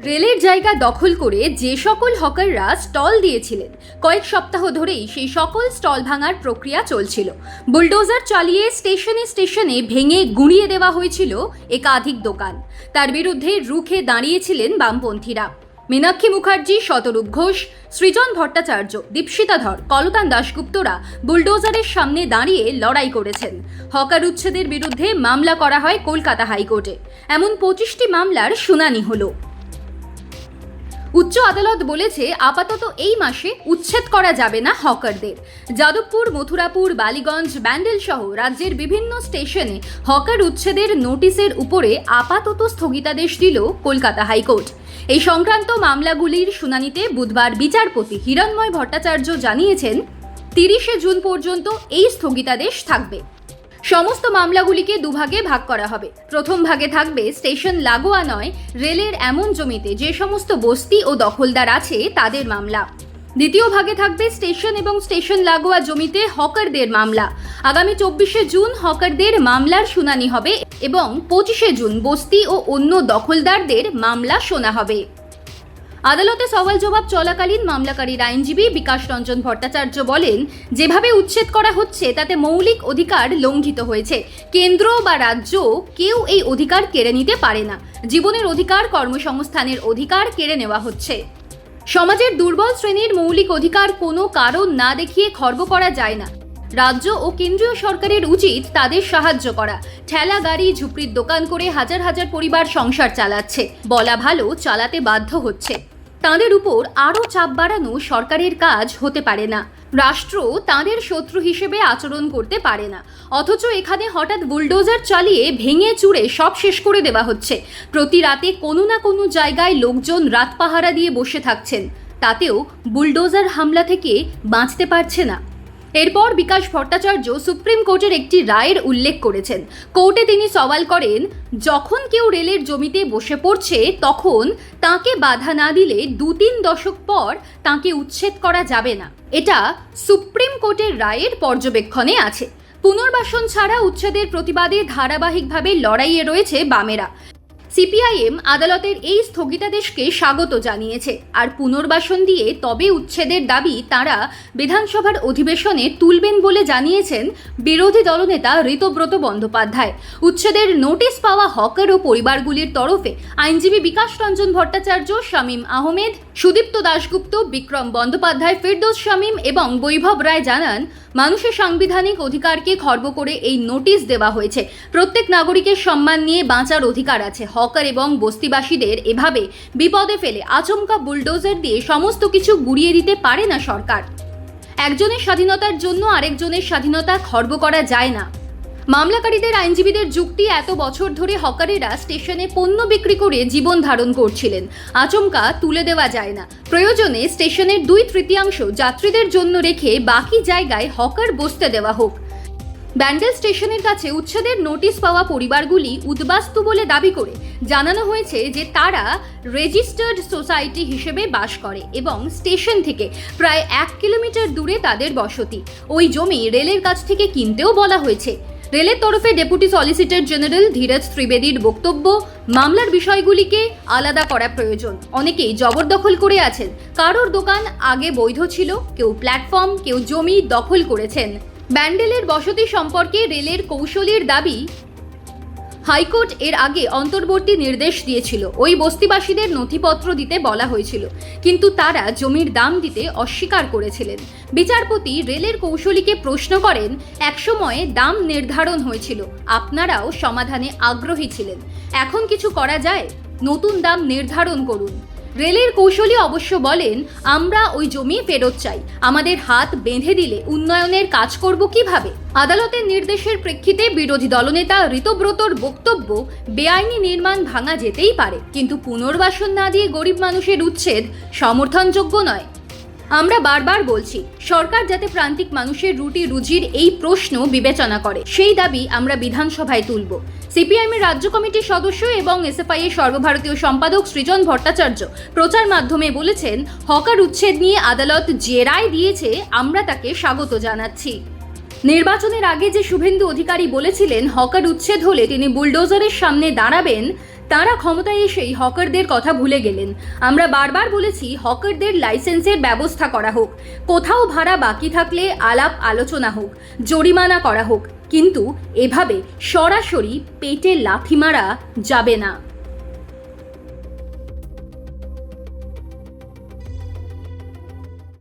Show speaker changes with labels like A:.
A: রেলের জায়গা দখল করে যে সকল হকাররা স্টল দিয়েছিলেন, কয়েক সপ্তাহ ধরেই সেই সকল স্টল ভাঙার প্রক্রিয়া চলছিল। বুলডোজার চালিয়ে স্টেশনে স্টেশনে ভেঙে গুঁড়িয়ে দেওয়া হয়েছিল একাধিক দোকান। তার বিরুদ্ধে রুখে দাঁড়িয়েছিলেন বামপন্থীরা। মীনাক্ষী মুখার্জি, শতরূপ ঘোষ, সৃজন ভট্টাচার্য, দীপশিতা ধর, কলতান দাশগুপ্তরা বুলডোজারের সামনে দাঁড়িয়ে লড়াই করেছেন। হকার উচ্ছেদের বিরুদ্ধে মামলা করা হয় কলকাতা হাইকোর্টে। এমন 25টি মামলার শুনানি হলো। উচ্চ আদালত বলেছে আপাতত এই মাসে উচ্ছেদ করা যাবে না হকারদের। যাদবপুর, মথুরাপুর, বালিগঞ্জ, ব্যান্ডেল সহ রাজ্যের বিভিন্ন স্টেশনে হকার উচ্ছেদের নোটিশের উপরে আপাতত স্থগিতাদেশ দিল কলকাতা হাইকোর্ট। এই সংক্রান্ত মামলাগুলির শুনানিতে বুধবার বিচারপতি হিরণময় ভট্টাচার্য জানিয়েছেন 30শে জুন পর্যন্ত এই স্থগিতাদেশ থাকবে। সমস্ত মামলাগুলিকে দুভাগে ভাগ করা হবে। প্রথম ভাগে থাকবে স্টেশন লাগোয়া নয় রেলের এমন জমিতে যে সমস্ত বস্তি ও দখলদার আছে তাদের মামলা। দ্বিতীয় ভাগে থাকবে স্টেশন এবং স্টেশন লাগোয়া জমিতে হকারদের মামলা। আগামী 24শে জুন হকারদের মামলার শুনানি হবে এবং 25শে জুন বস্তি ও অন্য দখলদারদের মামলা শোনা হবে। আদালতে সওয়াল জবাব চলাকালীন মামলাকারীর আইনজীবী বিকাশ রঞ্জন ভট্টাচার্য বলেন, যেভাবে উচ্ছেদ করা হচ্ছে তাতে মৌলিক অধিকার লঙ্ঘিত হয়েছে। কেন্দ্র বা রাজ্য কেউ এই অধিকার কেড়ে নিতে পারে না। জীবনের অধিকার, কর্মসংস্থানের অধিকার কেড়ে নেওয়া হচ্ছে। সমাজের দুর্বল শ্রেণীর মৌলিক অধিকার কোনো কারণ না দেখিয়ে খর্ব করা যায় না। রাজ্য ও কেন্দ্রীয় সরকারের উচিত তাদের সাহায্য করা। ঠেলা গাড়ি, ঝুপড়ির দোকান করে হাজার হাজার পরিবার সংসার চালাচ্ছে। বলা ভালো, চালাতে বাধ্য হচ্ছে। তাদের উপর আরও চাপ বাড়ানো সরকারের কাজ হতে পারে না। রাষ্ট্র তাদের শত্রু হিসেবে আচরণ করতে পারে না। অথচ এখানে হঠাৎ বুলডোজার চালিয়ে ভেঙে চুরে সব শেষ করে দেওয়া হচ্ছে। প্রতি রাতে কোনো না কোনো জায়গায় লোকজন রাত পাহারা দিয়ে বসে থাকছেন, তাতেও বুলডোজার হামলা থেকে বাঁচতে পারছে না। এরপর বিকাশ ভট্টাচার্য সুপ্রিম কোর্টের একটি রায়ের উল্লেখ করেছেন। কোর্টে তিনি সওয়াল করেন, যখন কেউ রেলের জমিতে বসে পড়ছে তখন তাকে বাধা না দিলে 2-3 দশক পর তাকে উচ্ছেদ করা যাবে না। এটা সুপ্রিম কোর্টের রায়ের পর্যবেক্ষণে আছে। পুনর্বাসন ছাড়া উচ্ছেদের প্রতিবাদে ধারাবাহিকভাবে লড়াইয়ে রয়েছে বামেরা। সিপিআইএম আদালতের এই স্থগিতাদেশকে স্বাগত জানিয়েছে। আর পুনর্বাসন দিয়ে তবে উচ্ছেদের দাবি তারা বিধানসভার অধিবেশনে তুলবেন বলে জানিয়েছেন বিরোধী দলনেতা ঋতব্রত বন্দ্যোপাধ্যায়। উচ্ছেদের নোটিশ পাওয়া হকার ও পরিবারগুলির তরফে আইনজীবী বিকাশ রঞ্জন ভট্টাচার্য, শামীম আহমেদ, সুদীপ্ত দাশগুপ্ত, বিক্রম বন্দ্যোপাধ্যায়, ফেরদৌস শামীম এবং বৈভব রায় জানান, মানুষের সাংবিধানিক অধিকারকে খর্ব করে এই নোটিশ দেওয়া হয়েছে। প্রত্যেক নাগরিকের সম্মান নিয়ে বাঁচার অধিকার আছে। হকার এবং বস্তিবাসীদের এভাবে বিপদে ফেলে আচমকা বুলডোজার দিয়ে সমস্ত কিছু গুঁড়িয়ে দিতে পারে না সরকার। একজনের স্বাধীনতার জন্য আরেকজনের স্বাধীনতা খর্ব করা যায় না। মামলাকারীদের আইনজীবীদের যুক্তি, এত বছর ধরে হকারেরা স্টেশনে পণ্য বিক্রি করে জীবন ধারণ করছিলেন। আচমকা তুলে দেওয়া যায় না। প্রয়োজনে স্টেশনের 2/3 যাত্রীদের জন্য রেখে বাকি জায়গায় হকার বসতে দেওয়া হোক। ব্যান্ডেল স্টেশনের কাছে উচ্ছেদের নোটিশ পাওয়া পরিবারগুলি উদ্বাস্তু বলে দাবি করে জানানো হয়েছে যে তারা রেজিস্টার্ড সোসাইটি হিসেবে বাস করে এবং স্টেশন থেকে প্রায় 1 কিলোমিটার দূরে তাদের বসতি। ওই জমি রেলের কাছ থেকে কিনতেও বলা হয়েছে। রেলের তরফে ডেপুটি সলিসিটর জেনারেল ধীরজ ত্রিবেদীর বক্তব্য, মামলার বিষয়গুলিকে আলাদা করা প্রয়োজন। অনেকেই জবরদখল করে আছেন। কারোর দোকান আগে বৈধ ছিল, কেউ প্ল্যাটফর্ম, কেউ জমি দখল করেছেন। ব্যান্ডেলের বসতি সম্পর্কে রেলের কৌশলীর দাবি, হাইকোর্ট এর আগে অন্তর্বর্তী নির্দেশ দিয়েছিল। ওই বস্তিবাসীদের নথিপত্র দিতে বলা হয়েছিল, কিন্তু তারা জমির দাম দিতে অস্বীকার করেছিলেন। বিচারপতি রেলের কৌশলীকে প্রশ্ন করেন, একসময়ে দাম নির্ধারণ হয়েছিল, আপনারাও সমাধানে আগ্রহী ছিলেন। এখন কিছু করা যায়? নতুন দাম নির্ধারণ করুন। রেলের কৌশলী অবশ্য বলেন, আমরা ওই জমি ফেরত চাই। আমাদের হাত বেঁধে দিলে উন্নয়নের কাজ করব কিভাবে? আদালতের নির্দেশের প্রেক্ষিতে বিরোধী দলনেতা ঋতব্রতর বক্তব্য, বেআইনি নির্মাণ ভাঙা যেতেই পারে, কিন্তু পুনর্বাসন না দিয়ে গরিব মানুষের উচ্ছেদ সমর্থনযোগ্য নয়। আমরা বারবার বলছি, সরকার যাতে প্রান্তিক মানুষের রুটি রুজির এই প্রশ্ন বিবেচনা করে, সেই দাবি আমরা বিধানসভায় তুলব। সিপিআইএমের রাজ্য কমিটির সদস্য এবং এসএফআই এর সর্বভারতীয় সম্পাদক সৃজন ভট্টাচার্য প্রচার মাধ্যমে বলেছেন, হকার উচ্ছেদ নিয়ে আদালত যে রায় দিয়েছে আমরা তাকে স্বাগত জানাচ্ছি। নির্বাচনের আগে যে শুভেন্দু অধিকারী বলেছিলেন হকার উচ্ছেদ হলে তিনি বুলডোজারের সামনে দাঁড়াবেন, তারা ক্ষমতায় এসেই হকারদের কথা ভুলে গেলেন। আমরা বারবার বলেছি হকারদের লাইসেন্সের ব্যবস্থা করা হোক, কোথাও ভাড়া বাকি থাকলে আলাপ আলোচনা হোক, জরিমানা করা হোক, কিন্তু এভাবে সরাসরি পেটে লাথি মারা যাবে না।